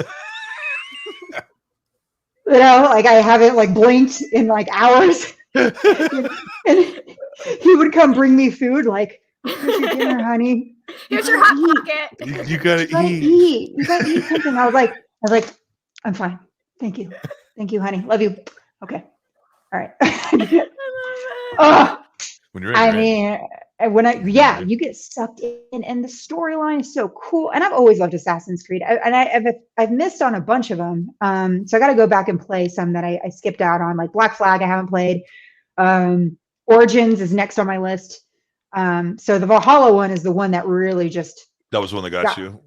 Like I haven't like blinked in like hours. And he would come bring me food, like, here's your dinner, honey. Here's your hot pocket. You gotta eat. You gotta eat something. I was like, I'm fine. Thank you, honey. Love you. Okay. All right. When you're in, you get sucked in, and the storyline is so cool. And I've always loved Assassin's Creed, I've missed on a bunch of them. So I got to go back and play some that I skipped out on, like Black Flag. I haven't played. Origins is next on my list. So the Valhalla one is the one that really that was the one that got you.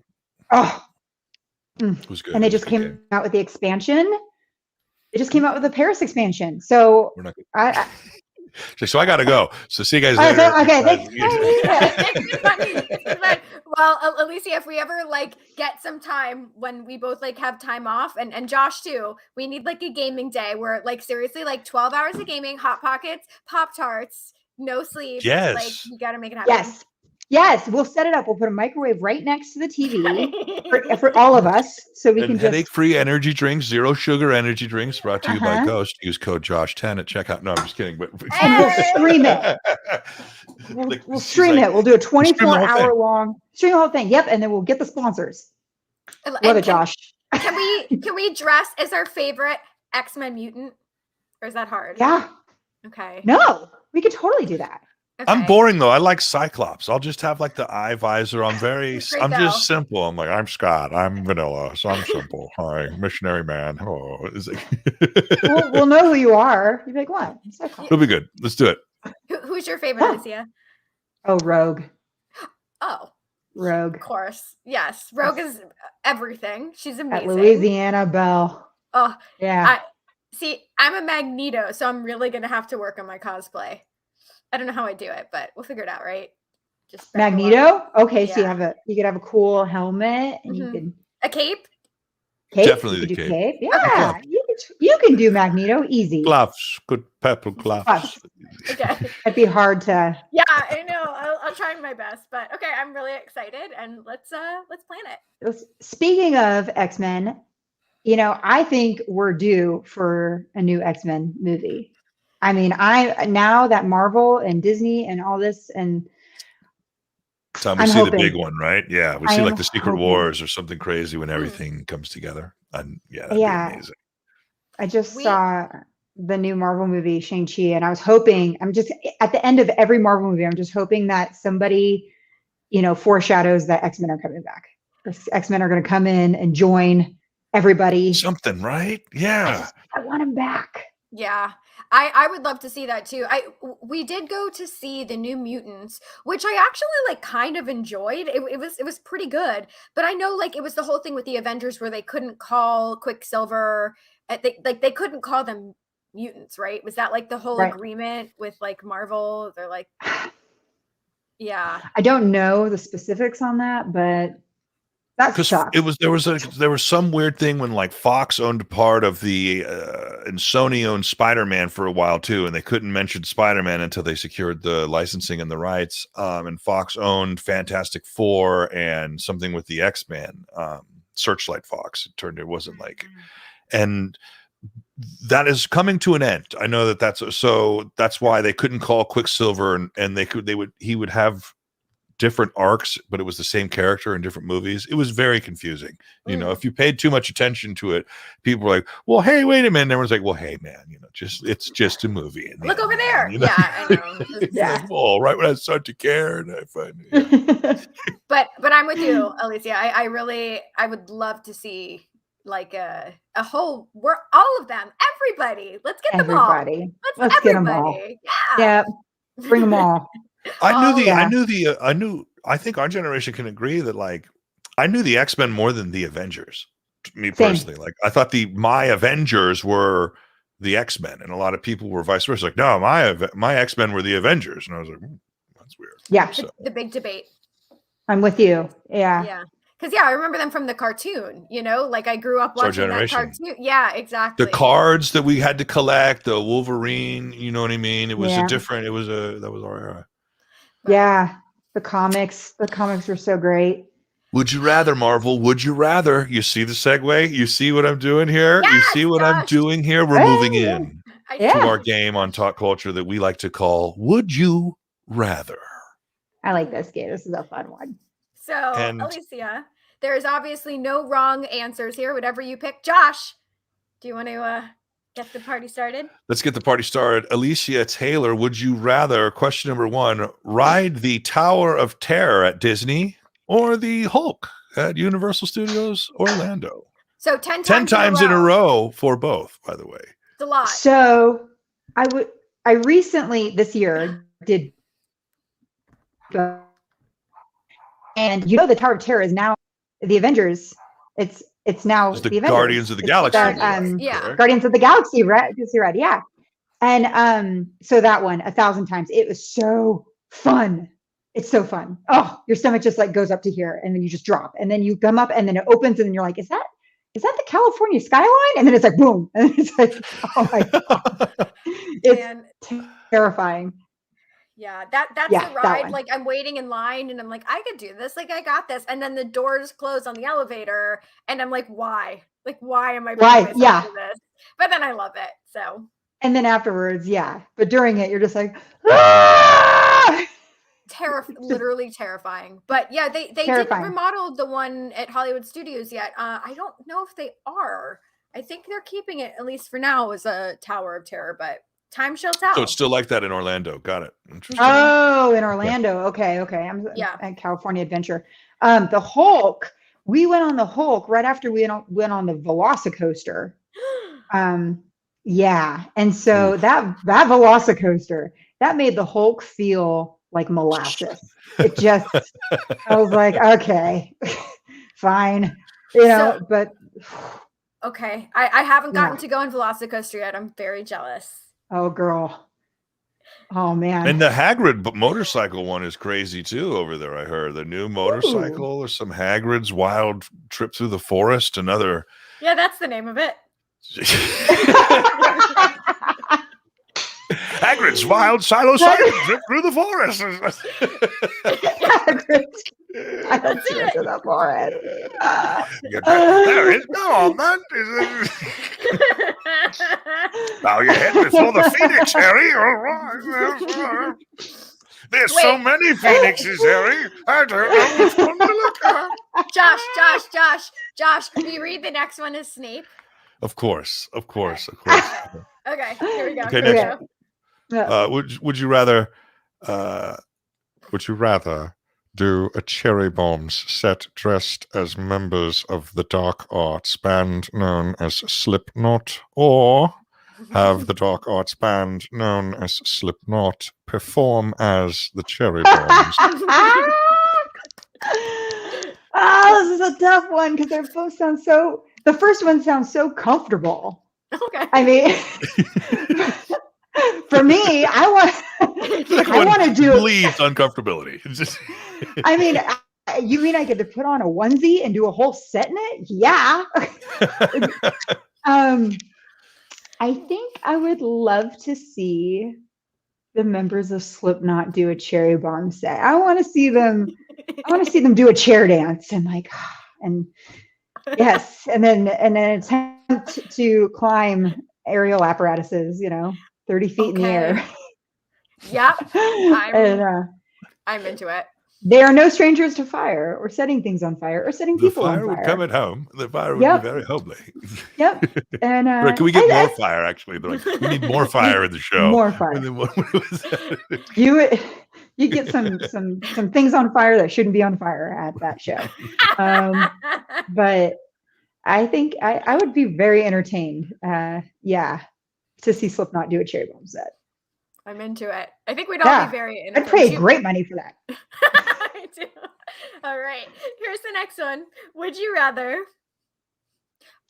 It was good. And they just came out with the expansion. It just came out with the Paris expansion. So we're not so I gotta go. So see you guys later. Okay, thanks. Well, Alicia, if we ever like get some time when we both like have time off, and Josh too, we need like a gaming day where like seriously like 12 hours of gaming, Hot Pockets, Pop-Tarts, no sleep. Yes. Like you gotta make it happen. Yes, we'll set it up. We'll put a microwave right next to the TV for all of us, so we can just headache-free energy drinks, zero sugar energy drinks, brought to you by Ghost. Use code Josh10 at checkout. No, I'm just kidding. But and we'll stream it. We'll stream it. We'll do a 24-hour long stream the whole thing. Yep, and then we'll get the sponsors. Love it, Josh. Can we dress as our favorite X-Men mutant, or is that hard? Yeah. Okay. No, we could totally do that. Okay. I'm boring though. I like Cyclops. I'll just have like the eye visor. I'm just simple. I'm like, I'm Scott. I'm vanilla. So I'm simple. Hi, missionary man. Oh, is it? we'll know who you are. You'll be like, what? It'll be good. Let's do it. Who's your favorite, Alicia? Oh, Rogue. Oh, Rogue. Of course. Yes. Rogue is everything. She's amazing. At Louisiana Belle. Oh, yeah. I'm a Magneto, so I'm really going to have to work on my cosplay. I don't know how I do it, but we'll figure it out, right? Just Magneto? Okay, yeah. So you could have a cool helmet, and you could a cape. Definitely the cape. Yeah, you can do Magneto easy. Gloves, good purple gloves. Okay, it'd be hard to. Yeah, I know. I'll try my best, but okay, I'm really excited, and let's plan it. Speaking of X-Men, I think we're due for a new X-Men movie. I mean, now that Marvel and Disney and all this, and time we see the big one, right? Yeah, we see like the Secret Wars or something crazy when everything comes together. And that'd be amazing. I just saw the new Marvel movie, Shang-Chi, and I was hoping, I'm just at the end of every Marvel movie, I'm just hoping that somebody, foreshadows that X-Men are coming back. X-Men are going to come in and join everybody. Something, right? Yeah. I want them back. Yeah. I would love to see that too. We did go to see the New Mutants, which I actually like kind of enjoyed. It was pretty good, but I know like it was the whole thing with the Avengers where they couldn't call Quicksilver, they couldn't call them mutants, right? Was that like the whole agreement with like Marvel? They're like, yeah. I don't know the specifics on that, but that's there was some weird thing when like Fox owned part of the and Sony owned Spider-Man for a while too, and they couldn't mention Spider-Man until they secured the licensing and the rights. And Fox owned Fantastic Four and something with the X-Men, Searchlight Fox. It wasn't like, and that is coming to an end. I know that's why they couldn't call Quicksilver, and he would have different arcs, but it was the same character in different movies. It was very confusing. You know, if you paid too much attention to it, people were like, well, hey, wait a minute. And everyone's like, well, hey, man, you know, it's just a movie. Look over there. You know? Yeah, I know. Like, well, right when I start to care, and I find it. But I'm with you, Alicia. I would love to see like a whole all of them, everybody. Let's get them all. Let's get them all. Yeah. Bring them all. I think our generation can agree that like I knew the X-Men more than the Avengers. Me personally, like I thought my Avengers were the X-Men, and a lot of people were vice versa. Like, no, my X-Men were the Avengers, and I was like, that's weird. Yeah, so. The big debate. I'm with you. Yeah. Yeah. Because I remember them from the cartoon, you know, like I grew up watching that cartoon. Yeah, exactly. The cards that we had to collect, the Wolverine, you know what I mean? It was that was our era. Yeah. The comics were so great. Would you rather, Marvel? Would you rather? You see the segue? You see what I'm doing here? Yes, you see what I'm doing here? We're moving in to our game on Talkulture that we like to call Would You Rather? I like this game. This is a fun one. So, Alicia, there is obviously no wrong answers here. Whatever you pick. Josh, do you want to get the party started? Let's get the party started. Alicia Taylor, would you rather, question number 1, ride the Tower of Terror at Disney or the Hulk at Universal Studios Orlando? So 10 times in a row for both, by the way. It's a lot. So I recently this year did go. And you know the Tower of Terror is now the Avengers. It's now the Avengers. Guardians of the Galaxy. Guardians of the Galaxy, right? Yeah. And so that one 1,000 times. It was so fun. It's so fun. Oh, your stomach just like goes up to here, and then you just drop, and then you come up, and then it opens, and then you're like, is that the California skyline? And then it's like boom, and it's like, oh my god, it's terrifying. Yeah, that's the ride. Like I'm waiting in line and I'm like, I could do this. Like I got this. And then the doors close on the elevator and I'm like, why? Like, why am I putting myself through this? But then I love it. So. And then afterwards, but during it, you're just like, ah! Literally terrifying. But yeah, they didn't remodel the one at Hollywood Studios yet. I don't know if they are. I think they're keeping it, at least for now, as a Tower of Terror, but time shall tell. So it's still like that in Orlando. Got it. Interesting. Oh, in Orlando. Yeah. Okay. I'm at California Adventure. The Hulk. We went on the Hulk right after we went on the Velocicoaster. Yeah. And so that Velocicoaster, that made the Hulk feel like molasses. It just, I was like, okay, fine. You know, but. Okay. I haven't gotten to go on Velocicoaster yet. I'm very jealous. Oh, girl. Oh, man. And the Hagrid motorcycle one is crazy, too, over there, I heard. The new motorcycle or some Hagrid's wild trip through the forest. Another. Yeah, that's the name of it. Hagrid's wild psilocybin trip through the forest. I don't see into the forest. There is torment. Now you're heading before the Phoenix, Harry. There's so many Phoenixes, Harry. I don't know which one to look at. Josh, can you read the next one as Snape? Of course. Okay, here we go. Okay, next. Would you rather do a cherry bombs set dressed as members of the dark arts band known as Slipknot, or have the dark arts band known as Slipknot perform as the cherry bombs? Oh, this is a tough one because they both sound so. The first one sounds so comfortable. Okay. I mean, for me, I want to do bleeds uncomfortability. I mean, you mean I could put on a onesie and do a whole set in it? Yeah. I think I would love to see the members of Slipknot do a cherry bomb set. I want to see them do a chair dance and yes, and then attempt to climb aerial apparatuses, 30 feet in the air. Yep. I'm into it. They are no strangers to fire or setting things on fire or setting The people on fire would fire. come at home. The fire would Yep. be very homely. Yep. And Or can we get more fire? Actually, they're like, we need more fire in the show. More fire. You get some things on fire that shouldn't be on fire at that show. But I think I would be very entertained. To see Slipknot do a cherry bomb set. I'm into it. I think we'd all be very into it. I'd pay great money for that. I do. All right. Here's the next one. Would you rather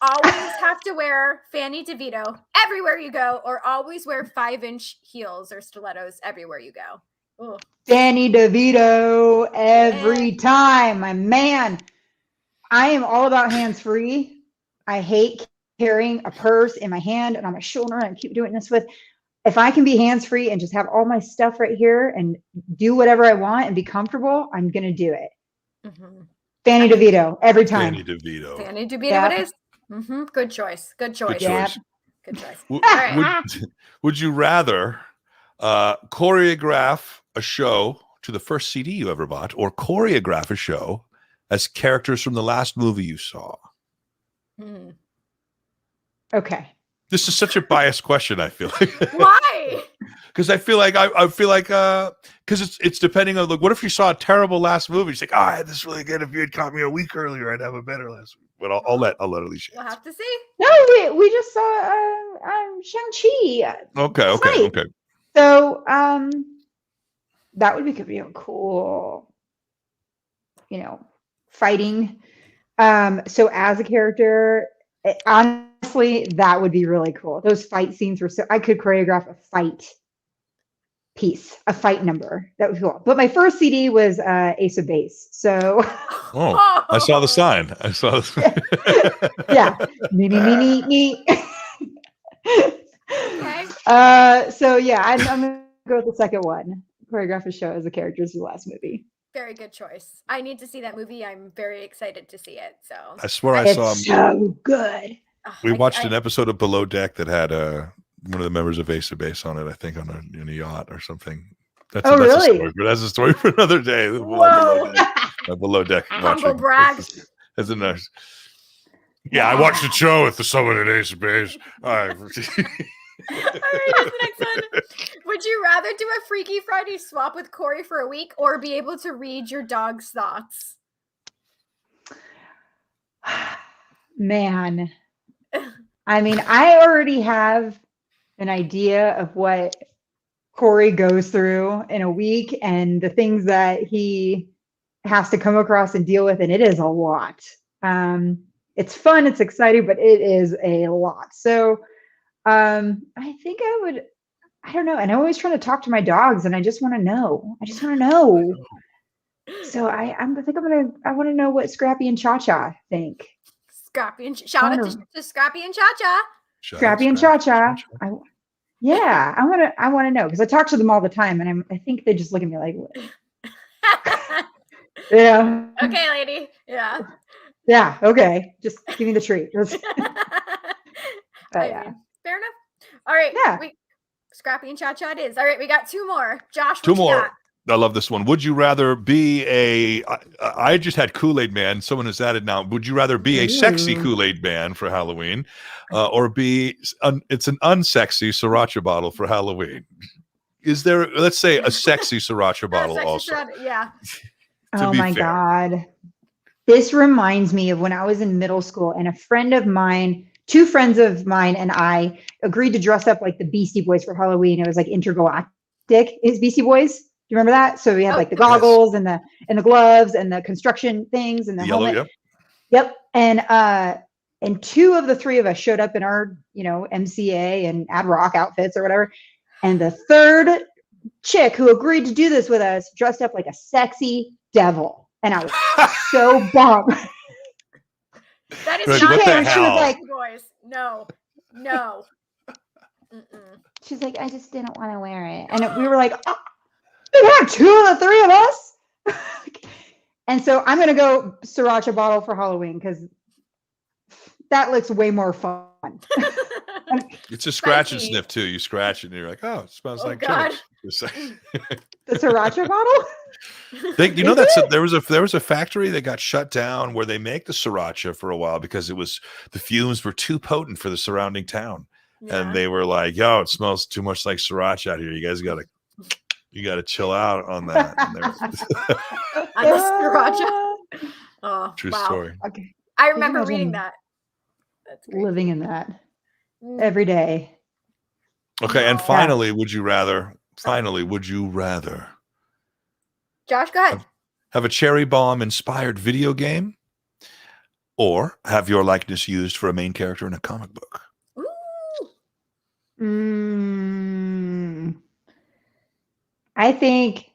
always have to wear Fanny DeVito everywhere you go, or always wear 5-inch heels or stilettos everywhere you go? Ooh. Fanny DeVito every time, my man. I am all about hands-free. I hate carrying a purse in my hand and on my shoulder and I keep doing this with. If I can be hands-free and just have all my stuff right here and do whatever I want and be comfortable, I'm going to do it. Mm-hmm. Fanny DeVito every time. Fanny DeVito it is. Mm-hmm. Good choice. Good choice. Would you rather choreograph a show to the first CD you ever bought, or choreograph a show as characters from the last movie you saw? Okay. This is such a biased question, I feel like. Why? Because I feel like because it's depending on, like, what if you saw a terrible last movie? It's like, I had this really good. If you had caught me a week earlier, I'd have a better last week. But I'll let Alicia. We'll have to see. No, we just saw Shang-Chi. Okay. So that would be real cool. Fighting. So as a character, honestly, that would be really cool. Those fight scenes were I could choreograph a fight piece, a fight number. That would be cool. But my first CD was Ace of Base. So I saw the sign. Yeah. Me. Okay. So yeah, I'm gonna go with the second one. Choreograph a show as the characters of the last movie. Very good choice. I need to see that movie. I'm very excited to see it. So I swear I saw so good. We watched an episode of Below Deck that had one of the members of Ace of Base on it, I think, in a yacht or something. That's really? That's a story for another day. Whoa. Below Deck. Humble brag. As a nurse. Yeah, I watched the show with someone at Ace of Base. All right. All right, here's the next one. Would you rather do a Freaky Friday swap with Corey for a week, or be able to read your dog's thoughts? Man. I mean, I already have an idea of what Corey goes through in a week and the things that he has to come across and deal with, and it is a lot. It's fun, it's exciting, but it is a lot. So I think I don't know. And I'm always trying to talk to my dogs, and I just want to know. So I want to know what Scrappy and Cha-Cha think. Scrappy and shout out to Scrappy and Cha-Cha. Scrappy and Cha-Cha. I want to know, because I talk to them all the time, and I think they just look at me like, what? Yeah. Okay, lady. Yeah. Yeah. Okay. Just give me the treat. Yeah. Fair enough. All right. Yeah. Scrappy and Cha-Cha it is. All right. We got two more. Josh, two more. I love this one. Would you rather be I just had Kool-Aid Man. Someone has added now. Would you rather be a sexy Kool-Aid Man for Halloween, or be it's an unsexy sriracha bottle for Halloween? Is there, let's say, a sexy sriracha bottle also? Yeah. Oh my God. This reminds me of when I was in middle school, and two friends of mine and I agreed to dress up like the Beastie Boys for Halloween. It was like intergalactic. Is Beastie Boys? Do you remember that? So we had like the goggles and the gloves and the construction things and the helmet. Yep. And two of the three of us showed up in our, MCA and ad rock outfits or whatever. And the third chick who agreed to do this with us dressed up like a sexy devil. And I was so bummed. That is not what the hell? She was like, boys. No. She's like, I just didn't want to wear it. And we were like, oh, we have two of the three of us. And so I'm going to go sriracha bottle for Halloween, because that looks way more fun. It's a scratch and Spicy. sniff too. You scratch it and you're like, oh, it smells Oh, like God. chili. The sriracha bottle? You know, Is there was a factory that got shut down where they make the sriracha for a while because the fumes were too potent for the surrounding town. Yeah. And they were like, yo, it smells too much like sriracha out here. You guys gotta chill out on that. And On the sriracha. Oh, true wow. story. Okay. I remember imagine reading that. That's great. Living in that Mm. every day. Okay, and No. finally, would you rather Josh, go ahead. have a cherry bomb inspired video game or have your likeness used for a main character in a comic book? Ooh. I think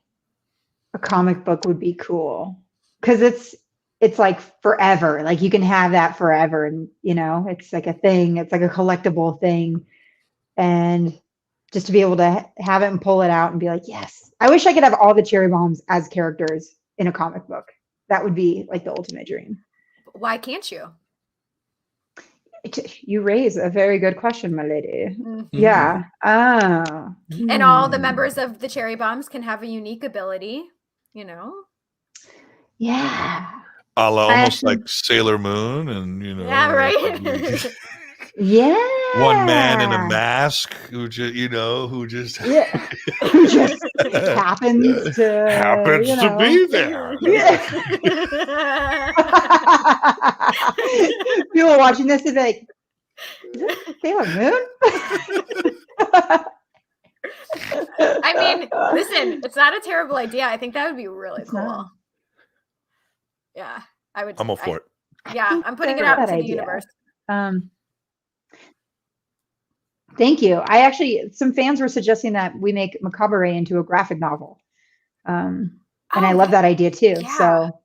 a comic book would be cool because it's like forever. Like you can have that forever, and it's like a thing. It's like a collectible thing, and just to be able to have it and pull it out and be like, yes. I wish I could have all the cherry bombs as characters in a comic book. That would be like the ultimate dream. Why can't you? You raise a very good question, my lady. Mm. Yeah. And all the members of the cherry bombs can have a unique ability, Yeah. Almost like Sailor Moon and, Yeah, right. Yeah. one man in a mask who just who just happens to be there. Yeah. People watching this is like, is it Sailor Moon? I mean, listen, it's not a terrible idea. I think that would be really cool. not. Yeah, I would. I'm all for it. Yeah, I'm putting it That out to the idea. universe. Thank you. Some fans were suggesting that we make Macabarét into a graphic novel. And I love that idea too. Yeah. So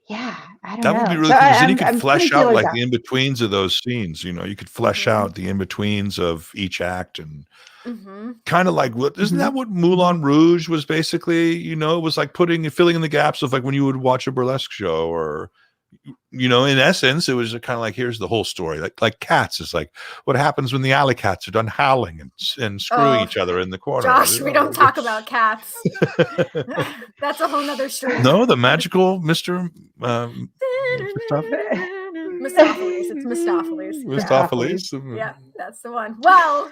yeah, I don't know. That would be really So cool because then you I'm could flesh putting out feelers like out. the in-betweens of those scenes. You could flesh Mhm. out the in-betweens of each act and Mm-hmm. kind of like isn't that what Moulin Rouge was basically? It was like filling in the gaps of like when you would watch a burlesque show or in essence, it was kind of like, here's the whole story. Like Cats is like what happens when the alley cats are done howling and screwing each other in the corner. Josh, we don't talk about cats. That's a whole nother stream. No, the magical Mr. Mistopheles. It's Mistopheles. Mistopheles. Yeah, that's the one. Well,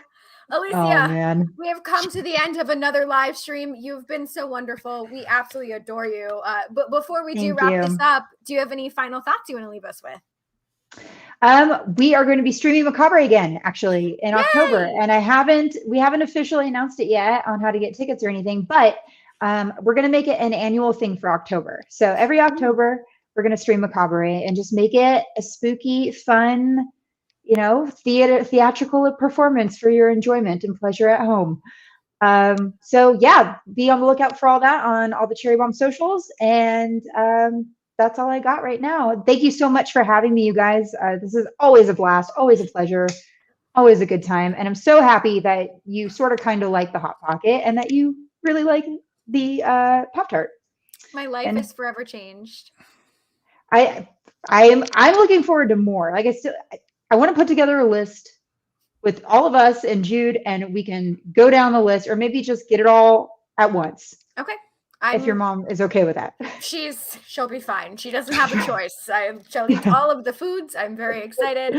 Alicia, Oh man. we have come to the end of another live stream. You've been so wonderful. We absolutely adore you. But before we do Thank wrap you. this up, do you have any final thoughts you want to leave us with? We are going to be streaming Macabarét again, actually, in October, Yay! and we haven't officially announced it yet on how to get tickets or anything, but we're going to make it an annual thing for October. So every October, we're going to stream Macabarét and just make it a spooky, fun, theatrical performance for your enjoyment and pleasure at home. So yeah, be on the lookout for all that on all the Cherry Bomb socials. And that's all I got right now. Thank you so much for having me, you guys. This is always a blast, always a pleasure, always a good time. And I'm so happy that you sort of kind of like the Hot Pocket and that you really like the Pop-Tart. My life is forever changed. I'm looking forward to more. Like I want to put together a list with all of us and Jude, and we can go down the list, or maybe just get it all at once. Okay. If your mom is okay with that. She'll be fine. She doesn't have a choice. She'll eat all of the foods. I'm very excited.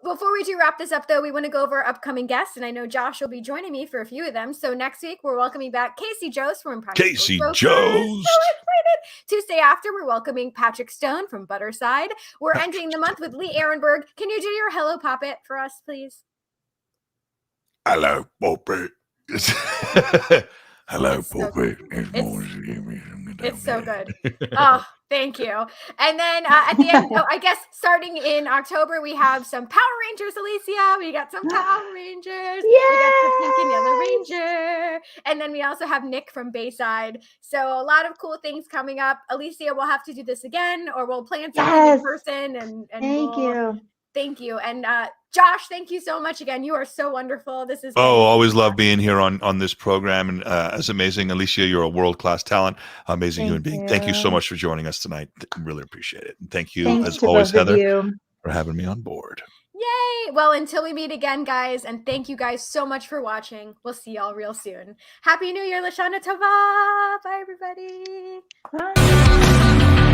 Before we do wrap this up, though, we want to go over our upcoming guests, and I know Josh will be joining me for a few of them. So next week, we're welcoming back Casey Jost from Impractical Casey Jokers. Jost. So excited. Tuesday after, we're welcoming Patrick Stone from Butterside. We're ending the month with Lee Ehrenberg. Can you do your Hello Poppet for us, please? Hello, Poppet. Hello, It's so Poppet. It's so good. Oh, thank you. And then at the end, I guess starting in October, we have some Power Rangers, Alicia. We got some Power Rangers. We got the Pink and Yellow Ranger. And then we also have Nick from Bayside. So a lot of cool things coming up. Alicia, we'll have to do this again, or we'll plan something in person. And Thank you. And Josh, thank you so much again. You are so wonderful. This is always love being here on this program. And it's amazing. Alicia, you're a world-class talent, amazing human being. Thank you so much for joining us tonight. Really appreciate it. And thank you, as always, Heather, for having me on board. Yay. Well, until we meet again, guys, and thank you guys so much for watching. We'll see y'all real soon. Happy New Year, Lashana Tova. Bye, everybody. Bye.